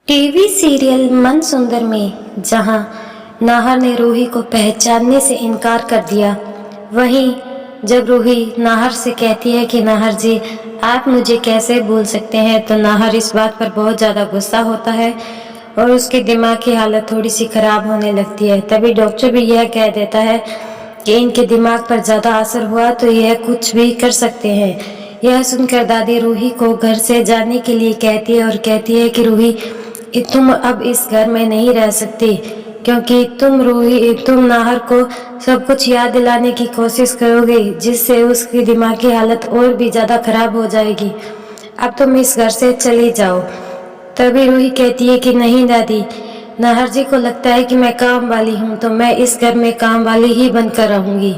TV serial मन सुंदर में जहां नाहर ने रूही को पहचानने से इनकार कर दिया, वहीं जब रूही नाहर से कहती है कि नाहर जी आप मुझे कैसे भूल सकते हैं, तो नाहर इस बात पर बहुत ज़्यादा गुस्सा होता है और उसके दिमाग की हालत थोड़ी सी खराब होने लगती है। तभी डॉक्टर भी यह कह देता है कि इनके दिमाग पर ज़्यादा असर हुआ तो यह कुछ भी कर सकते हैं। यह सुनकर दादी रूही को घर से जाने के लिए कहती है और कहती है कि रूही तुम अब इस घर में नहीं रह सकती, क्योंकि तुम नाहर को सब कुछ याद दिलाने की कोशिश करोगे, जिससे उसकी दिमागी हालत और भी ज़्यादा खराब हो जाएगी। अब तुम इस घर से चली जाओ। तभी रूही कहती है कि नहीं दादी, नाहर जी को लगता है कि मैं काम वाली हूँ, तो मैं इस घर में काम वाली ही बनकर रहूँगी।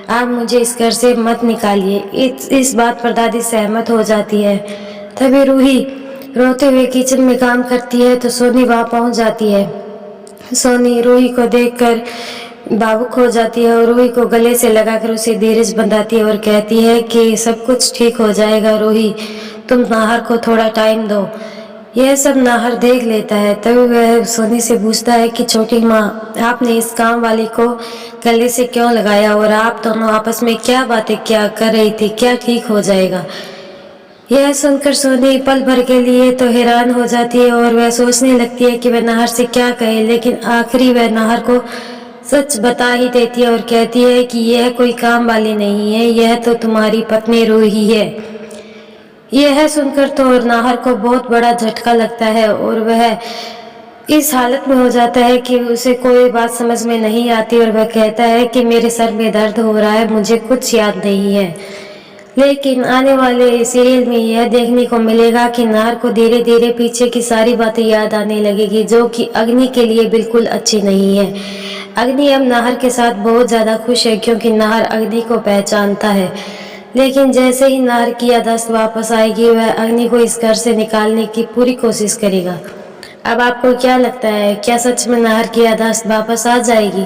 आप मुझे इस घर से मत निकालिए। इस बात पर दादी सहमत हो जाती है। तभी रूही रोते हुए किचन में काम करती है तो सोनी वहाँ पहुँच जाती है। सोनी रूही को देखकर भावुक हो जाती है और रूही को गले से लगाकर उसे धीरज बंधाती है और कहती है कि सब कुछ ठीक हो जाएगा रूही, तुम नाहर को थोड़ा टाइम दो। यह सब नाहर देख लेता है। तभी वह सोनी से पूछता है कि छोटी माँ, आपने इस काम वाली को गले से क्यों लगाया और आप दोनों आपस में क्या बातें क्या कर रही थी, क्या ठीक हो जाएगा? यह सुनकर सोनी पल भर के लिए तो हैरान हो जाती है और वह सोचने लगती है कि वह नाहर से क्या कहे, लेकिन आखिरी वह नाहर को सच बता ही देती है और कहती है कि यह कोई काम वाली नहीं है, यह तो तुम्हारी पत्नी रूही है। यह सुनकर तो नाहर को बहुत बड़ा झटका लगता है और वह इस हालत में हो जाता है कि उसे कोई बात समझ में नहीं आती और वह कहता है कि मेरे सर में दर्द हो रहा है, मुझे कुछ याद नहीं है। लेकिन आने वाले सीरियल में यह देखने को मिलेगा कि नाहर को धीरे धीरे पीछे की सारी बातें याद आने लगेगी, जो कि अग्नि के लिए बिल्कुल अच्छी नहीं है। अग्नि अब नाहर के साथ बहुत ज़्यादा खुश है, क्योंकि नाहर अग्नि को पहचानता है। लेकिन जैसे ही नाहर की याददाश्त वापस आएगी, वह अग्नि को इस घर से निकालने की पूरी कोशिश करेगा। अब आपको क्या लगता है, क्या सच में नाहर की याददाश्त वापस आ जाएगी?